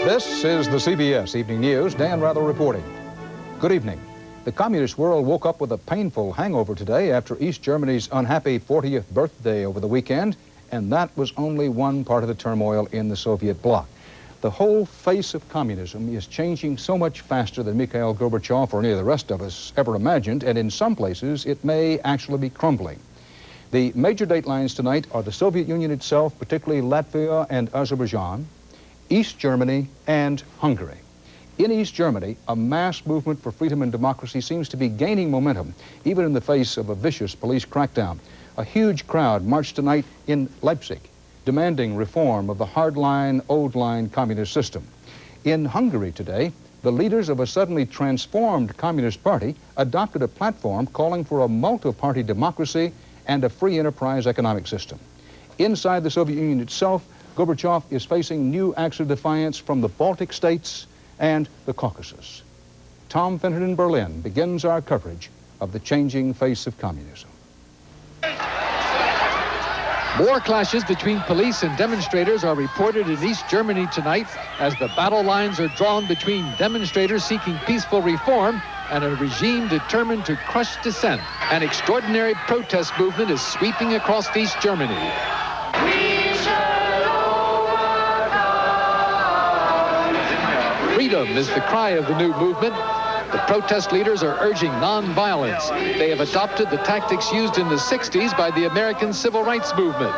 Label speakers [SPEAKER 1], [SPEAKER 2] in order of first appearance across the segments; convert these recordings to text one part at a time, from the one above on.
[SPEAKER 1] This is the CBS Evening News. Dan Rather reporting. Good evening. The communist world woke up with a painful hangover today after East Germany's unhappy 40th birthday over the weekend, and that was only one part of the turmoil in the Soviet bloc. The whole face of communism is changing so much faster than Mikhail Gorbachev or any of the rest of us ever imagined, and in some places it may actually be crumbling. The major datelines tonight are the Soviet Union itself, particularly Latvia and Azerbaijan, East Germany, and Hungary. In East Germany, a mass movement for freedom and democracy seems to be gaining momentum, even in the face of a vicious police crackdown. A huge crowd marched tonight in Leipzig, demanding reform of the hardline, old-line communist system. In Hungary today, the leaders of a suddenly transformed communist party adopted a platform calling for a multi-party democracy and a free enterprise economic system. Inside the Soviet Union itself, Gorbachev is facing new acts of defiance from the Baltic states and the Caucasus. Tom Fenton in Berlin begins our coverage of the changing face of communism.
[SPEAKER 2] More clashes between police and demonstrators are reported in East Germany tonight as the battle lines are drawn between demonstrators seeking peaceful reform and a regime determined to crush dissent. An extraordinary protest movement is sweeping across East Germany. Freedom is the cry of the new movement. The protest leaders are urging nonviolence. They have adopted the tactics used in the 60s by the American civil rights movement.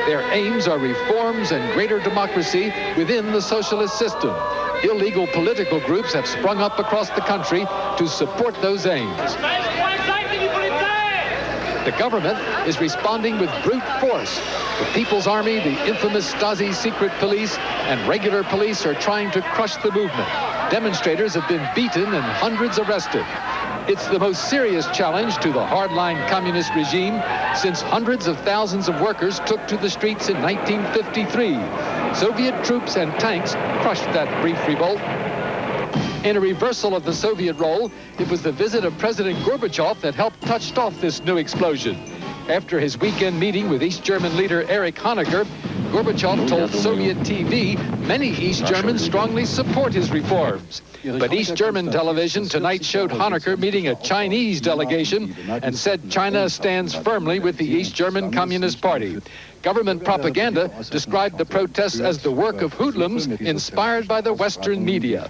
[SPEAKER 2] Their aims are reforms and greater democracy within the socialist system. Illegal political groups have sprung up across the country to support those aims. The government is responding with brute force. The People's Army, the infamous Stasi secret police, and regular police are trying to crush the movement. Demonstrators have been beaten and hundreds arrested. It's the most serious challenge to the hardline communist regime since hundreds of thousands of workers took to the streets in 1953. Soviet troops and tanks crushed that brief revolt. In a reversal of the Soviet role, it was the visit of President Gorbachev that helped touch off this new explosion. After his weekend meeting with East German leader Erich Honecker, Gorbachev told Soviet TV many East Germans strongly support his reforms. But East German television tonight showed Honecker meeting a Chinese delegation and said China stands firmly with the East German Communist Party. Government propaganda described the protests as the work of hoodlums inspired by the Western media.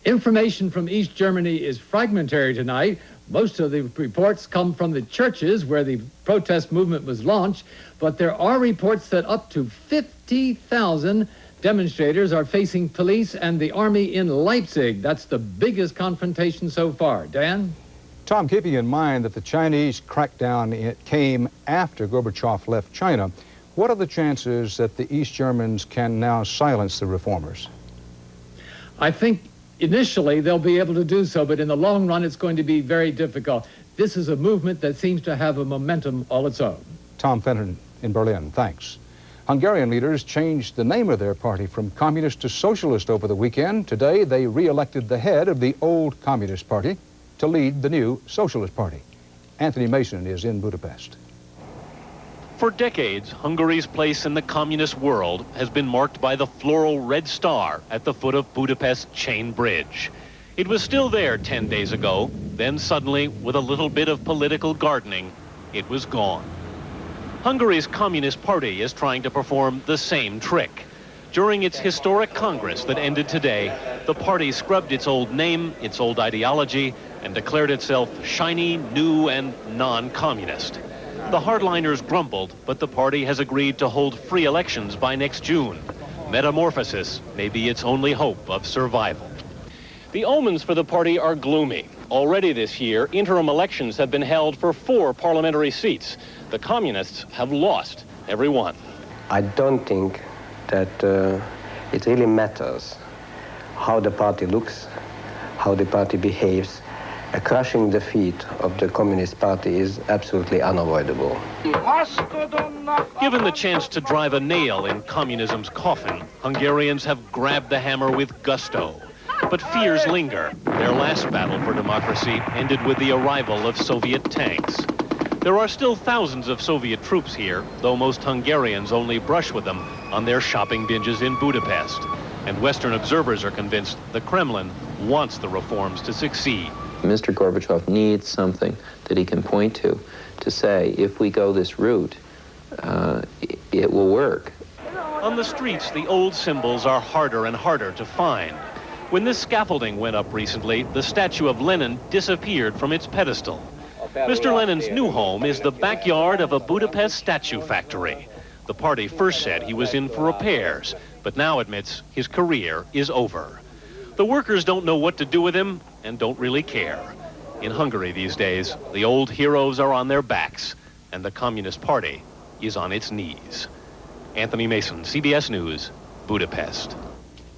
[SPEAKER 2] Information from East Germany is fragmentary tonight. Most of the reports come from the churches where the protest movement was launched, but there are reports that up to 50,000 demonstrators are facing police and the army in Leipzig. That's the biggest confrontation so far. Dan?
[SPEAKER 1] Tom, keeping in mind that the Chinese crackdown came after Gorbachev left China, what are the chances that the East Germans can now silence the reformers?
[SPEAKER 2] I think initially they'll be able to do so, but in the long run it's going to be very difficult. This is a movement that seems to have a momentum all its own.
[SPEAKER 1] Tom Fenton in Berlin, thanks. Hungarian leaders changed the name of their party from communist to socialist over the weekend. Today they re-elected the head of the old Communist Party to lead the new Socialist Party. Anthony Mason is in Budapest.
[SPEAKER 3] For decades, Hungary's place in the communist world has been marked by the floral red star at the foot of Budapest's Chain Bridge. It was still there 10 days ago. Then suddenly, with a little bit of political gardening, it was gone. Hungary's Communist Party is trying to perform the same trick. During its historic Congress that ended today, the party scrubbed its old name, its old ideology, and declared itself shiny, new, and non-communist. The hardliners grumbled, but the party has agreed to hold free elections by next June. Metamorphosis may be its only hope of survival. The omens for the party are gloomy. Already this year, interim elections have been held for 4 parliamentary seats. The communists have lost every one.
[SPEAKER 4] I don't think that it really matters how the party looks, how the party behaves. A crushing defeat of the Communist Party is absolutely unavoidable.
[SPEAKER 3] Given the chance to drive a nail in communism's coffin, Hungarians have grabbed the hammer with gusto. But fears linger. Their last battle for democracy ended with the arrival of Soviet tanks. There are still thousands of Soviet troops here, though most Hungarians only brush with them on their shopping binges in Budapest. And Western observers are convinced the Kremlin wants the reforms to succeed.
[SPEAKER 5] Mr. Gorbachev needs something that he can point to say, if we go this route, it will work.
[SPEAKER 3] On the streets, the old symbols are harder and harder to find. When this scaffolding went up recently, the statue of Lenin disappeared from its pedestal. Mr. Lenin's new home is the backyard of a Budapest statue factory. The party first said he was in for repairs, but now admits his career is over. The workers don't know what to do with him and don't really care. In Hungary these days, the old heroes are on their backs and the Communist Party is on its knees. Anthony Mason, CBS News, Budapest.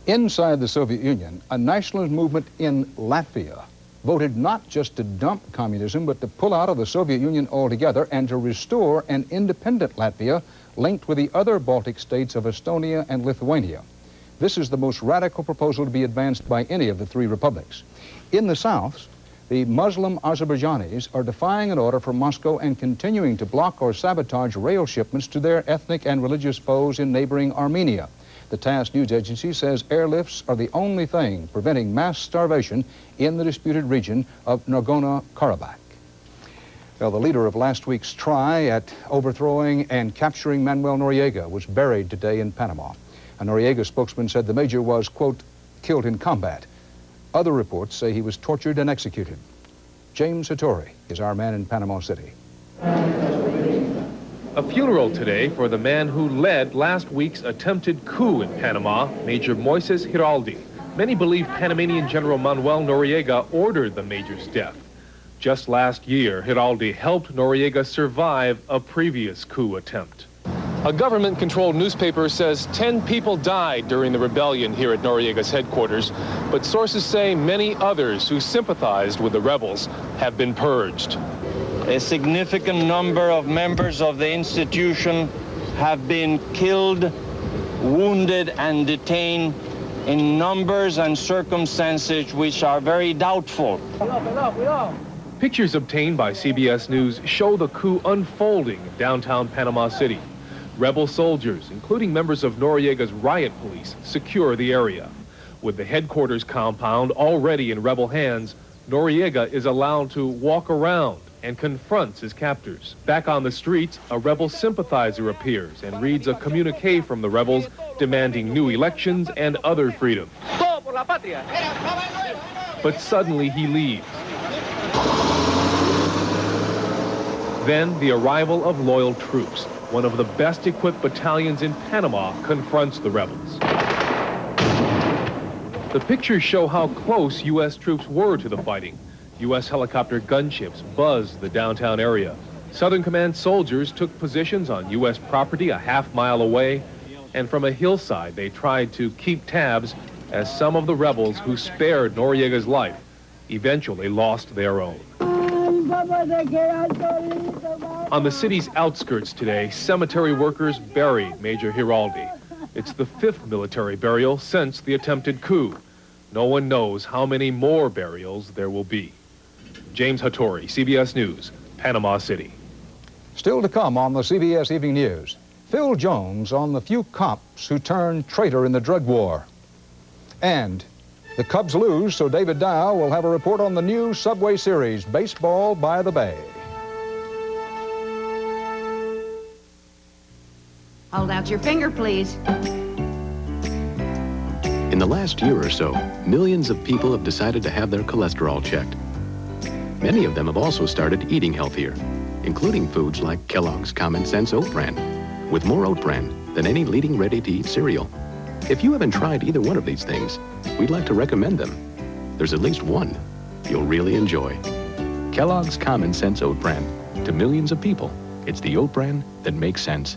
[SPEAKER 1] Inside the Soviet Union, a nationalist movement in Latvia voted not just to dump communism, but to pull out of the Soviet Union altogether and to restore an independent Latvia linked with the other Baltic states of Estonia and Lithuania. This is the most radical proposal to be advanced by any of the three republics. In the south, the Muslim Azerbaijanis are defying an order from Moscow and continuing to block or sabotage rail shipments to their ethnic and religious foes in neighboring Armenia. The TASS news agency says airlifts are the only thing preventing mass starvation in the disputed region of Nagorno-Karabakh. Well, the leader of last week's try at overthrowing and capturing Manuel Noriega was buried today in Panama. A Noriega spokesman said the major was, quote, killed in combat. Other reports say he was tortured and executed. James Hattori is our man in Panama City.
[SPEAKER 6] A funeral today for the man who led last week's attempted coup in Panama, Major Moises Giraldi. Many believe Panamanian General Manuel Noriega ordered the major's death. Just last year, Giraldi helped Noriega survive a previous coup attempt. A government-controlled newspaper says 10 people died during the rebellion here at Noriega's headquarters, but sources say many others who sympathized with the rebels have been purged.
[SPEAKER 7] A significant number of members of the institution have been killed, wounded, and detained in numbers and circumstances which are very doubtful.
[SPEAKER 6] Pictures obtained by CBS News show the coup unfolding in downtown Panama City. Rebel soldiers, including members of Noriega's riot police, secure the area. With the headquarters compound already in rebel hands, Noriega is allowed to walk around and confronts his captors. Back on the streets, a rebel sympathizer appears and reads a communique from the rebels demanding new elections and other freedom. But suddenly he leaves. Then the arrival of loyal troops. One of the best equipped battalions in Panama confronts the rebels. The pictures show how close U.S. troops were to the fighting. U.S. helicopter gunships buzzed the downtown area. Southern Command soldiers took positions on U.S. property a half-mile away, and from a hillside they tried to keep tabs as some of the rebels who spared Noriega's life eventually lost their own. On the city's outskirts today, cemetery workers buried Major Giraldi. It's the 5th military burial since the attempted coup. No one knows how many more burials there will be. James Hattori, CBS News, Panama City.
[SPEAKER 1] Still to come on the CBS Evening News, Phil Jones on the few cops who turned traitor in the drug war. And the Cubs lose, so David Dow will have a report on the new Subway series, Baseball by the Bay.
[SPEAKER 8] Hold out your finger, please.
[SPEAKER 9] In the last year or so, millions of people have decided to have their cholesterol checked. Many of them have also started eating healthier, including foods like Kellogg's Common Sense Oat Bran, with more oat bran than any leading ready-to-eat cereal. If you haven't tried either one of these things, we'd like to recommend them. There's at least one you'll really enjoy. Kellogg's Common Sense Oat Bran. To millions of people, it's the oat bran that makes sense.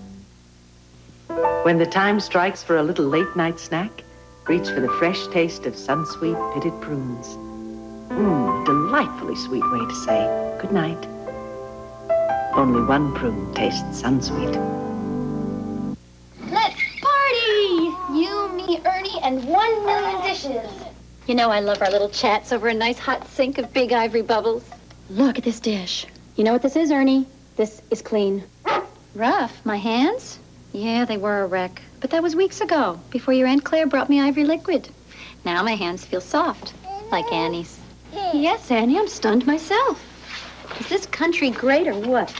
[SPEAKER 10] When the time strikes for a little late-night snack, reach for the fresh taste of Sunsweet pitted prunes. Delightfully sweet way to say good night. Only one prune tastes Sunsweet.
[SPEAKER 11] Let's party! You, me, Ernie, and 1 million dishes.
[SPEAKER 12] You know I love our little chats over a nice hot sink of big ivory bubbles. Look at this dish. You know what this is, Ernie? This is clean. Rough. My hands? Yeah, they were a wreck. But that was weeks ago, before your Aunt Claire brought me ivory liquid. Now my hands feel soft, like Annie's. Yes, Annie, I'm stunned myself. Is this country great or what?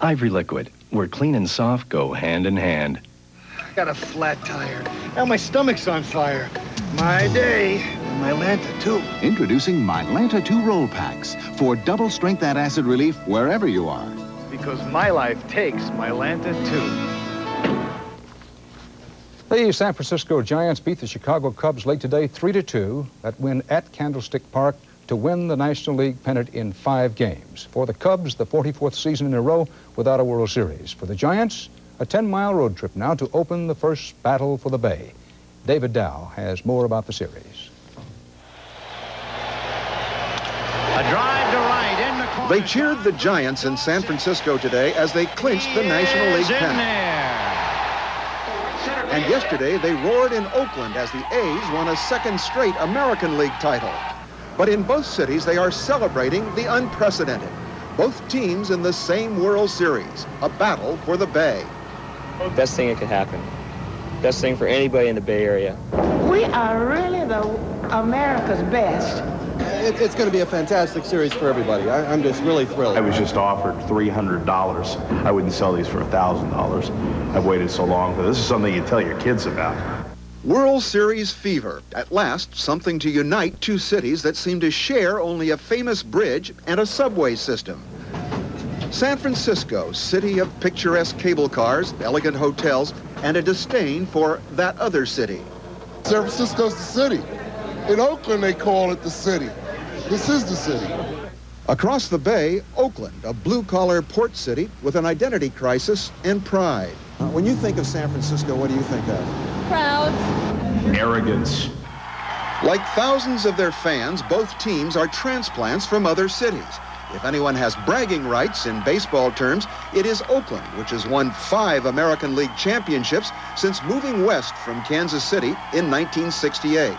[SPEAKER 13] Ivory liquid, where clean and soft go hand in hand.
[SPEAKER 14] I got a flat tire. Now my stomach's on fire. My day. And my Lanta, too.
[SPEAKER 15] Introducing My Lanta 2 roll packs for double strength antacid relief wherever you are.
[SPEAKER 14] Because my life takes my Lanta, too.
[SPEAKER 1] The San Francisco Giants beat the Chicago Cubs late today 3-2. That win at Candlestick Park to win the National League pennant in 5 games. For the Cubs, the 44th season in a row without a World Series. For the Giants, a 10-mile road trip now to open the first battle for the Bay. David Dow has more about the series.
[SPEAKER 16] A drive to right in the corner.
[SPEAKER 17] They cheered the Giants in San Francisco today as they clinched the National League pennant. And yesterday, they roared in Oakland as the A's won a second straight American League title. But in both cities, they are celebrating the unprecedented. Both teams in the same World Series, a battle for the Bay.
[SPEAKER 18] Best thing that could happen. Best thing for anybody in the Bay Area.
[SPEAKER 19] We are really America's best.
[SPEAKER 20] It's going to be a fantastic series for everybody. I'm just really thrilled.
[SPEAKER 21] I was just offered $300. I wouldn't sell these for $1,000. I've waited so long for this. Is something you tell your kids about.
[SPEAKER 17] World Series fever. At last, something to unite two cities that seem to share only a famous bridge and a subway system. San Francisco, city of picturesque cable cars, elegant hotels, and a disdain for that other city.
[SPEAKER 22] San Francisco's the city. In Oakland, they call it the city. This is the city.
[SPEAKER 17] Across the bay, Oakland, a blue-collar port city with an identity crisis and pride.
[SPEAKER 20] When you think of San Francisco, what do you think of?
[SPEAKER 12] Crowds.
[SPEAKER 21] Arrogance.
[SPEAKER 17] Like thousands of their fans, both teams are transplants from other cities. If anyone has bragging rights in baseball terms, it is Oakland, which has won 5 American League championships since moving west from Kansas City in 1968.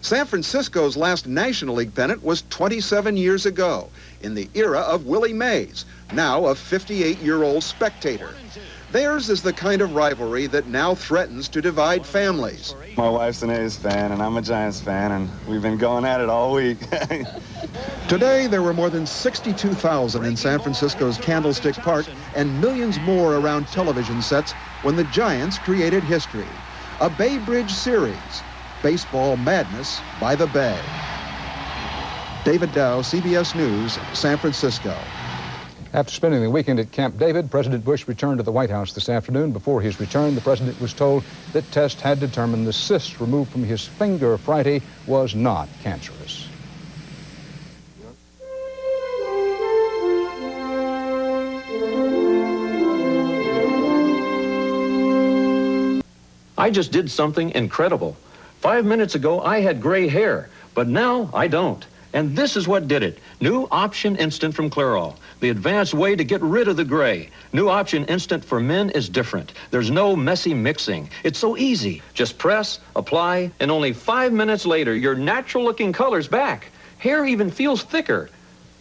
[SPEAKER 17] San Francisco's last National League pennant was 27 years ago, in the era of Willie Mays, now a 58-year-old spectator. Theirs is the kind of rivalry that now threatens to divide families.
[SPEAKER 23] My wife's an A's fan, and I'm a Giants fan, and we've been going at it all week.
[SPEAKER 17] Today, there were more than 62,000 in San Francisco's Candlestick Park and millions more around television sets when the Giants created history. A Bay Bridge series. Baseball madness by the Bay. David Dow, CBS News, San Francisco.
[SPEAKER 1] After spending the weekend at Camp David, President Bush returned to the White House this afternoon. Before his return, the president was told that tests had determined the cyst removed from his finger Friday was not cancerous.
[SPEAKER 24] I just did something incredible. 5 minutes ago, I had gray hair, but now I don't. And this is what did it. New Option Instant from Clairol. The advanced way to get rid of the gray. New Option Instant for men is different. There's no messy mixing. It's so easy. Just press, apply, and only 5 minutes later, your natural-looking color's back. Hair even feels thicker.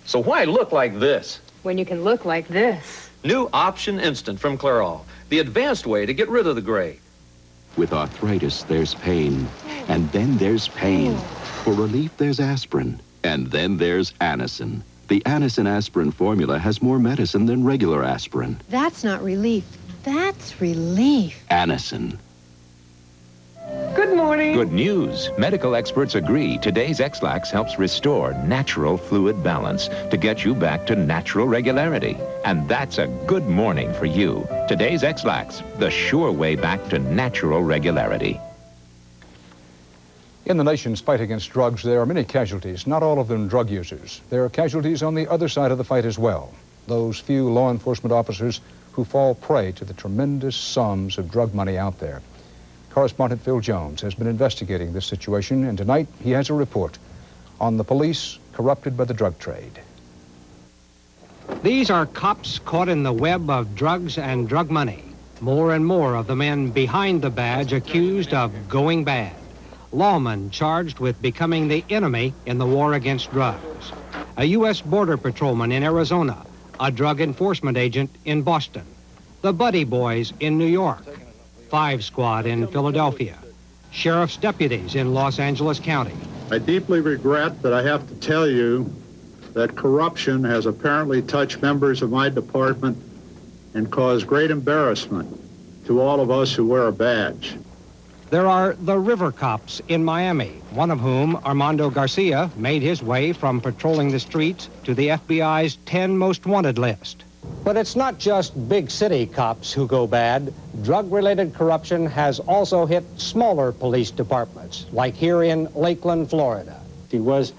[SPEAKER 24] So why look like this?
[SPEAKER 25] When you can look like this.
[SPEAKER 24] New Option Instant from Clairol. The advanced way to get rid of the gray.
[SPEAKER 9] With arthritis, there's pain. And then there's pain. For relief, there's aspirin. And then there's Anacin. The Anacin aspirin formula has more medicine than regular aspirin.
[SPEAKER 25] That's not relief. That's relief.
[SPEAKER 9] Anacin.
[SPEAKER 25] Good morning.
[SPEAKER 26] Good news. Medical experts agree today's X-Lax helps restore natural fluid balance to get you back to natural regularity. And that's a good morning for you. Today's X-Lax, the sure way back to natural regularity.
[SPEAKER 1] In the nation's fight against drugs, there are many casualties, not all of them drug users. There are casualties on the other side of the fight as well. Those few law enforcement officers who fall prey to the tremendous sums of drug money out there. Correspondent Phil Jones has been investigating this situation, and tonight he has a report on the police corrupted by the drug trade.
[SPEAKER 27] These are cops caught in the web of drugs and drug money. More and more of the men behind the badge accused of going bad. Lawmen charged with becoming the enemy in the war against drugs. A U.S. Border Patrolman in Arizona, a drug enforcement agent in Boston, the Buddy Boys in New York, 5 Squad in Philadelphia, sheriff's deputies in Los Angeles County.
[SPEAKER 2] I deeply regret that I have to tell you that corruption has apparently touched members of my department and caused great embarrassment to all of us who wear a badge.
[SPEAKER 27] There are the river cops in Miami, one of whom, Armando Garcia, made his way from patrolling the streets to the FBI's 10 most wanted list. But it's not just big city cops who go bad. Drug-related corruption has also hit smaller police departments, like here in Lakeland, Florida.
[SPEAKER 3] He was,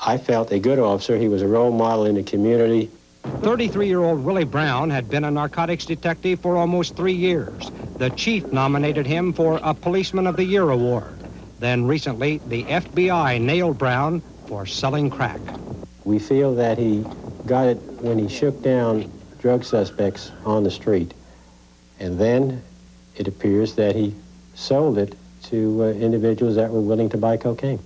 [SPEAKER 3] I felt, a good officer. He was a role model in the community.
[SPEAKER 27] 33-year-old Willie Brown had been a narcotics detective for almost 3 years. The chief nominated him for a Policeman of the Year award. Then recently, the FBI nailed Brown for selling crack.
[SPEAKER 3] We feel that he got it when he shook down drug suspects on the street. And then it appears that he sold it to individuals that were willing to buy cocaine.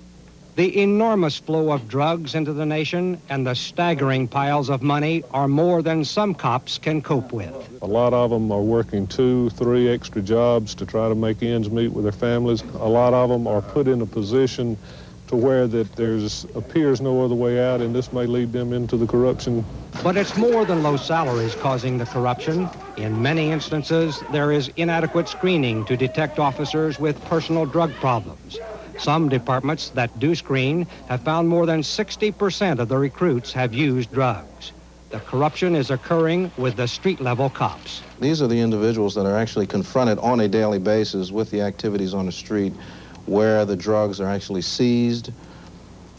[SPEAKER 27] The enormous flow of drugs into the nation and the staggering piles of money are more than some cops can cope with.
[SPEAKER 4] A lot of them are working 2, 3 extra jobs to try to make ends meet with their families. A lot of them are put in a position to where that appears no other way out, and this may lead them into the corruption.
[SPEAKER 27] But it's more than low salaries causing the corruption. In many instances, there is inadequate screening to detect officers with personal drug problems. Some departments that do screen have found more than 60% of the recruits have used drugs. The corruption is occurring with the street-level cops.
[SPEAKER 5] These are the individuals that are actually confronted on a daily basis with the activities on the street, where the drugs are actually seized,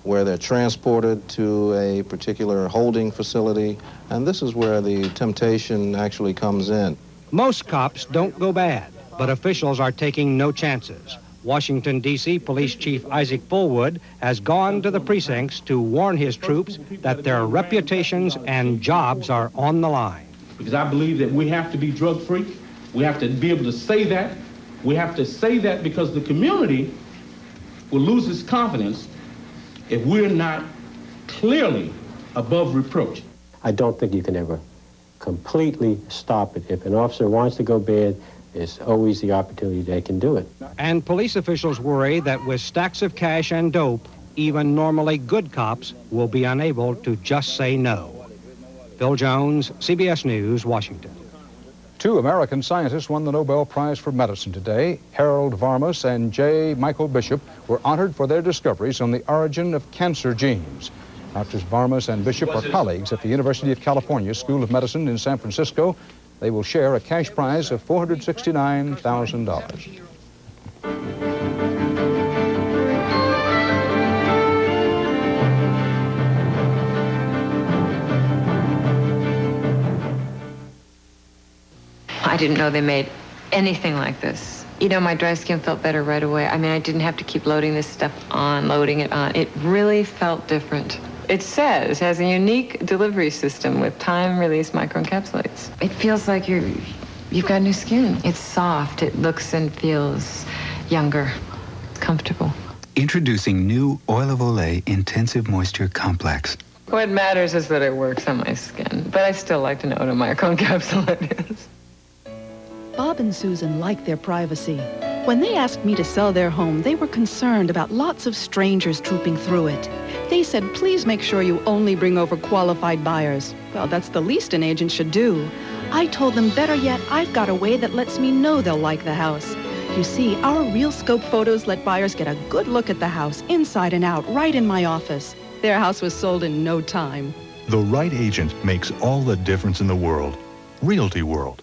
[SPEAKER 5] where they're transported to a particular holding facility, and this is where the temptation actually comes in.
[SPEAKER 27] Most cops don't go bad, but officials are taking no chances. Washington, D.C. Police Chief Isaac Fullwood has gone to the precincts to warn his troops that their reputations and jobs are on the line.
[SPEAKER 6] Because I believe that we have to be drug-free. We have to be able to say that. We have to say that because the community will lose its confidence if we're not clearly above reproach.
[SPEAKER 3] I don't think you can ever completely stop it. If an officer wants to go bad, there's always the opportunity they can do it.
[SPEAKER 27] And police officials worry that with stacks of cash and dope, even normally good cops will be unable to just say no. Phil Jones, CBS News, Washington.
[SPEAKER 1] 2 American scientists won the Nobel Prize for Medicine today. Harold Varmus and J. Michael Bishop were honored for their discoveries on the origin of cancer genes. Doctors Varmus and Bishop are colleagues at the University of California School of Medicine in San Francisco. They will share a cash prize of $469,000.
[SPEAKER 7] I didn't know they made anything like this. You know, my dry skin felt better right away. I mean, I didn't have to keep loading this stuff on, loading it on. It really felt different. It says it has a unique delivery system with time-release microencapsulates. It feels like you've got new skin. It's soft. It looks and feels younger, comfortable.
[SPEAKER 8] Introducing new Oil of Olay Intensive Moisture Complex.
[SPEAKER 7] What matters is that it works on my skin, but I still like to know what a microencapsulate is.
[SPEAKER 28] Bob and Susan like their privacy. When they asked me to sell their home, they were concerned about lots of strangers trooping through it. They said, please make sure you only bring over qualified buyers. Well, that's the least an agent should do. I told them, better yet, I've got a way that lets me know they'll like the house. You see, our Real Scope photos let buyers get a good look at the house, inside and out, right in my office. Their house was sold in no time.
[SPEAKER 29] The right agent makes all the difference in the world. Realty World.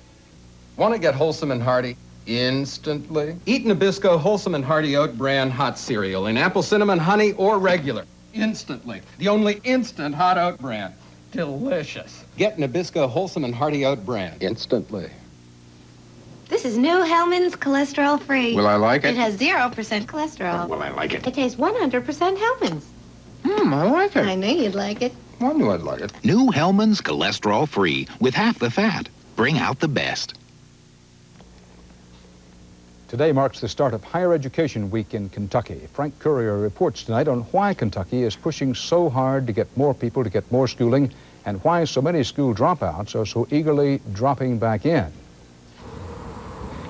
[SPEAKER 30] Want to get wholesome and hearty instantly? Eat Nabisco Wholesome and Hearty Oat Bran Hot Cereal in apple cinnamon honey or regular. Instantly. The only instant hot oat bran. Delicious. Get Nabisco Wholesome and Hearty Oat Bran instantly.
[SPEAKER 12] This is new Hellman's cholesterol free.
[SPEAKER 30] Will I like it?
[SPEAKER 12] It has 0% cholesterol.
[SPEAKER 30] Will I like it?
[SPEAKER 12] It tastes 100% Hellman's.
[SPEAKER 30] I like it.
[SPEAKER 12] I knew you'd like it.
[SPEAKER 30] I knew I'd like it.
[SPEAKER 31] New Hellman's cholesterol free with half the fat. Bring out the best.
[SPEAKER 1] Today marks the start of Higher Education Week in Kentucky. Frank Courier reports tonight on why Kentucky is pushing so hard to get more people to get more schooling and why so many school dropouts are so eagerly dropping back in.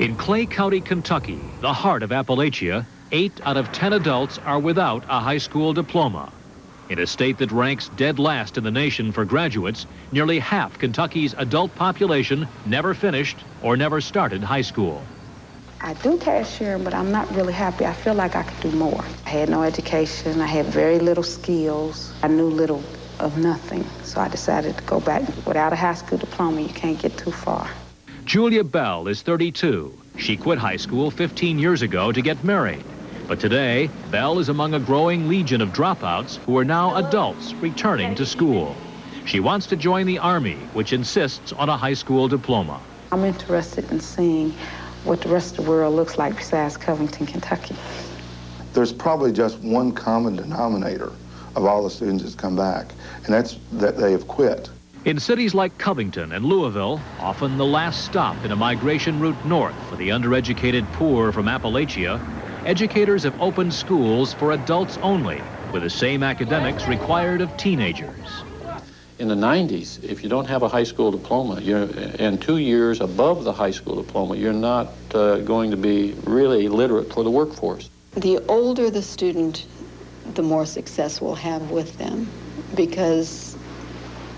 [SPEAKER 10] In Clay County, Kentucky, the heart of Appalachia, 8 out of 10 adults are without a high school diploma. In a state that ranks dead last in the nation for graduates, nearly half Kentucky's adult population never finished or never started high school.
[SPEAKER 11] I do cashier, but I'm not really happy. I feel like I could do more. I had no education. I had very little skills. I knew little of nothing. So I decided to go back. Without a high school diploma, you can't get too far.
[SPEAKER 10] Julia Bell is 32. She quit high school 15 years ago to get married. But today, Bell is among a growing legion of dropouts who are now adults returning to school. She wants to join the Army, which insists on a high school diploma.
[SPEAKER 11] I'm interested in seeing what the rest of the world looks like besides Covington, Kentucky.
[SPEAKER 13] There's probably just one common denominator of all the students that's come back, and that's that they have quit.
[SPEAKER 10] In cities like Covington and Louisville, often the last stop in a migration route north for the undereducated poor from Appalachia, educators have opened schools for adults only, with the same academics required of teenagers.
[SPEAKER 14] In the 90s, if you don't have a high school diploma, and 2 years above the high school diploma, you're not going to be really literate for the workforce.
[SPEAKER 15] The older the student, the more success we'll have with them, because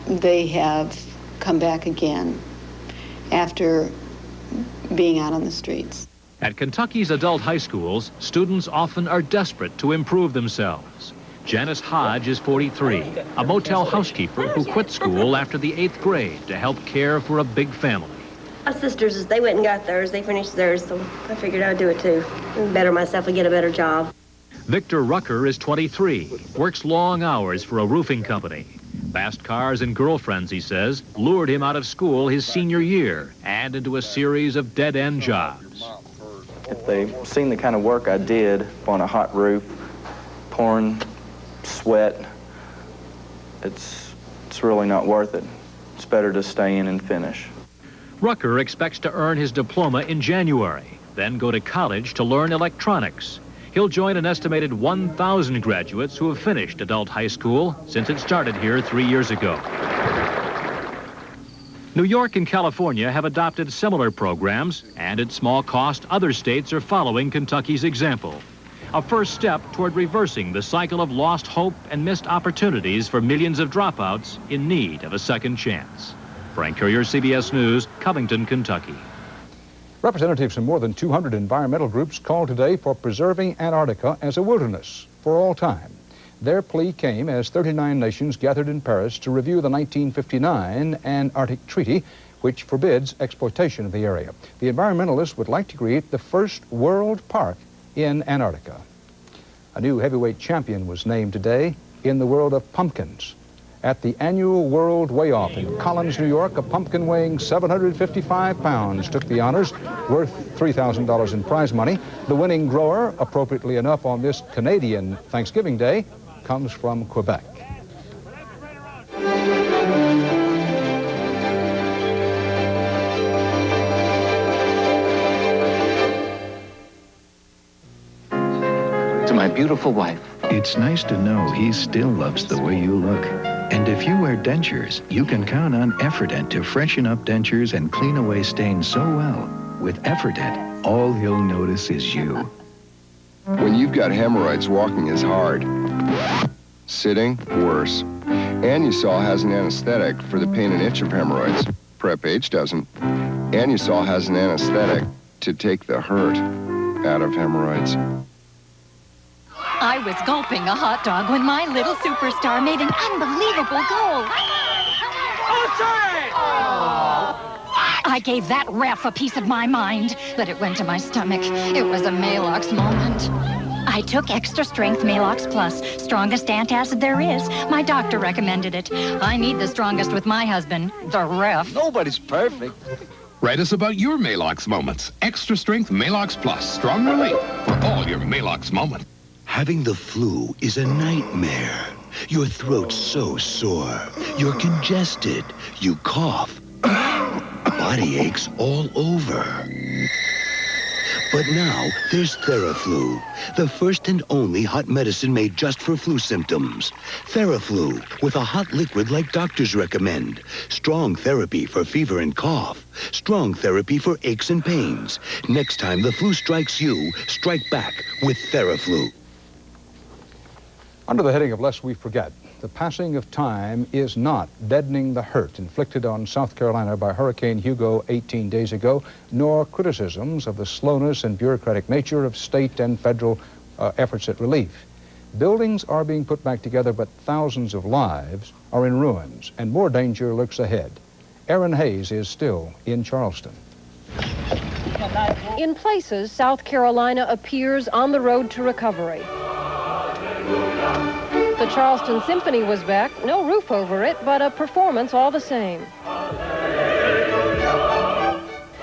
[SPEAKER 15] they have come back again after being out on the streets.
[SPEAKER 10] At Kentucky's adult high schools, students often are desperate to improve themselves. Janice Hodge is 43, a motel housekeeper who quit school after the 8th grade to help care for a big family.
[SPEAKER 16] My sisters, they went and got theirs. They finished theirs, so I figured I'd do it too. Better myself and get a better job.
[SPEAKER 10] Victor Rucker is 23, works long hours for a roofing company. Fast cars and girlfriends, he says, lured him out of school his senior year and into a series of dead-end jobs.
[SPEAKER 23] If they've seen the kind of work I did on a hot roof, pouring sweat, it's really not worth it. It's better to stay in and finish.
[SPEAKER 10] Rucker expects to earn his diploma in January, then go to college to learn electronics. He'll join an estimated 1,000 graduates who have finished adult high school since it started here 3 years ago. New York and California have adopted similar programs, and at small cost, other states are following Kentucky's example. A first step toward reversing the cycle of lost hope and missed opportunities for millions of dropouts in need of a second chance. Frank Courier, CBS News, Covington, Kentucky.
[SPEAKER 1] Representatives from more than 200 environmental groups called today for preserving Antarctica as a wilderness for all time. Their plea came as 39 nations gathered in Paris to review the 1959 Antarctic Treaty, which forbids exploitation of the area. The environmentalists would like to create the first world park in Antarctica. A new heavyweight champion was named today in the world of pumpkins. At the annual World Weigh-Off in Collins, New York, a pumpkin weighing 755 pounds took the honors, worth $3,000 in prize money. The winning grower, appropriately enough on this Canadian Thanksgiving Day, comes from Quebec.
[SPEAKER 18] To my beautiful wife.
[SPEAKER 8] It's nice to know he still loves the way you look. And if you wear dentures, you can count on Effordent to freshen up dentures and clean away stains so well. With Effordent, all he'll notice is you.
[SPEAKER 19] When you've got hemorrhoids, walking is hard. Sitting, worse. Anusol has an anesthetic for the pain and itch of hemorrhoids. Prep H doesn't. Anusol has an anesthetic to take the hurt out of hemorrhoids.
[SPEAKER 20] I was gulping a hot dog when my little superstar made an unbelievable goal. I gave that ref a piece of my mind, but it went to my stomach. It was a Maalox moment. I took extra strength Maalox Plus, strongest antacid there is. My doctor recommended it. I need the strongest with my husband, the ref.
[SPEAKER 21] Nobody's perfect.
[SPEAKER 31] Write us about your Maalox moments. Extra strength Maalox Plus, strong relief for all your Maalox moments.
[SPEAKER 22] Having the flu is a nightmare. Your throat's so sore. You're congested. You cough. Body aches all over. But now there's Theraflu, the first and only hot medicine made just for flu symptoms. Theraflu, with a hot liquid like doctors recommend. Strong therapy for fever and cough. Strong therapy for aches and pains. Next time the flu strikes you, strike back with Theraflu.
[SPEAKER 1] Under the heading of Lest We Forget, the passing of time is not deadening the hurt inflicted on South Carolina by Hurricane Hugo 18 days ago, nor criticisms of the slowness and bureaucratic nature of state and federal efforts at relief. Buildings are being put back together, but thousands of lives are in ruins, and more danger lurks ahead. Aaron Hayes is still in Charleston.
[SPEAKER 2] In places, South Carolina appears on the road to recovery. The Charleston Symphony was back, no roof over it, but a performance all the same.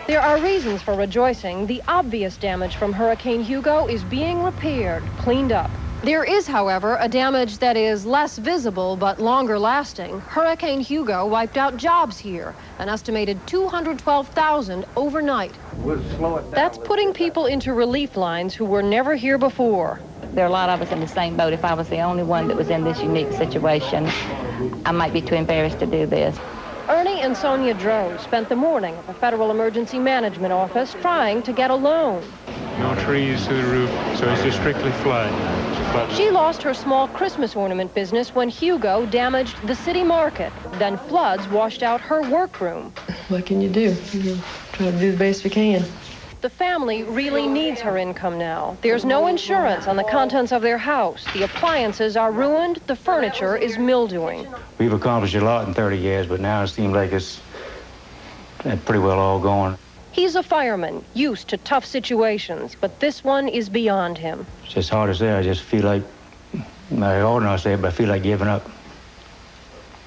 [SPEAKER 2] There are reasons for rejoicing. The obvious damage from Hurricane Hugo is being repaired, cleaned up. There is, however, a damage that is less visible but longer lasting. Hurricane Hugo wiped out jobs here, an estimated 212,000 overnight. That's putting people into relief lines who were never here before.
[SPEAKER 3] There are a lot of us in the same boat. If I was the only one that was in this unique situation, I might be too embarrassed to do this.
[SPEAKER 2] Ernie and Sonia Droz spent the morning at the Federal Emergency Management Office trying to get a loan.
[SPEAKER 4] No trees to the roof, so it's just strictly flood.
[SPEAKER 2] She lost her small Christmas ornament business when Hugo damaged the city market. Then floods washed out her workroom.
[SPEAKER 5] What can you do? Try to do the best we can.
[SPEAKER 2] The family really needs her income now. There's no insurance on the contents of their house. The appliances are ruined. The furniture is mildewing.
[SPEAKER 6] We've accomplished a lot in 30 years, but now it seems like it's pretty well all gone.
[SPEAKER 2] He's a fireman, used to tough situations, but this one is beyond him.
[SPEAKER 6] It's just hard to say. I just feel like, I ought not say it, but I feel like giving up.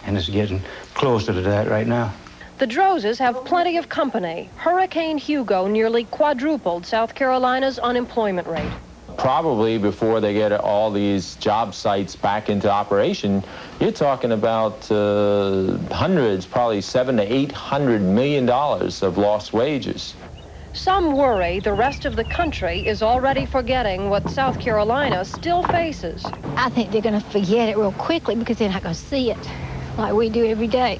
[SPEAKER 6] And it's getting closer to that right now.
[SPEAKER 2] The Drozes have plenty of company. Hurricane Hugo nearly quadrupled South Carolina's unemployment rate.
[SPEAKER 9] Probably before they get all these job sites back into operation, you're talking about hundreds, probably $700 to $800 million of lost wages.
[SPEAKER 2] Some worry the rest of the country is already forgetting what South Carolina still faces.
[SPEAKER 12] I think they're going to forget it real quickly because they're not going to see it like we do every day.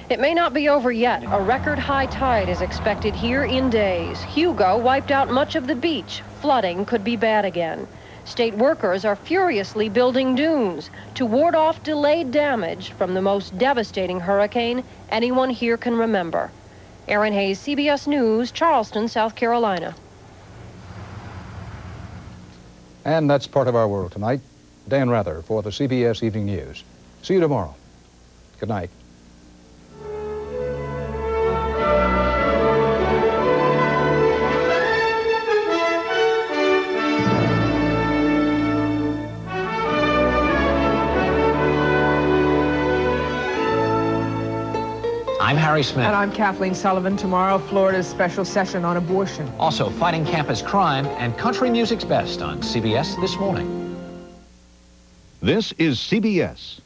[SPEAKER 2] It may not be over yet. A record high tide is expected here in days. Hugo wiped out much of the beach. Flooding could be bad again. State workers are furiously building dunes to ward off delayed damage from the most devastating hurricane anyone here can remember. Aaron Hayes, CBS News, Charleston, South Carolina.
[SPEAKER 1] And that's part of our world tonight. Dan Rather for the CBS Evening News. See you tomorrow. Good night.
[SPEAKER 17] I'm Harry Smith.
[SPEAKER 21] And I'm Kathleen Sullivan. Tomorrow, Florida's special session on abortion.
[SPEAKER 17] Also, fighting campus crime and country music's best on CBS This Morning.
[SPEAKER 24] This is CBS.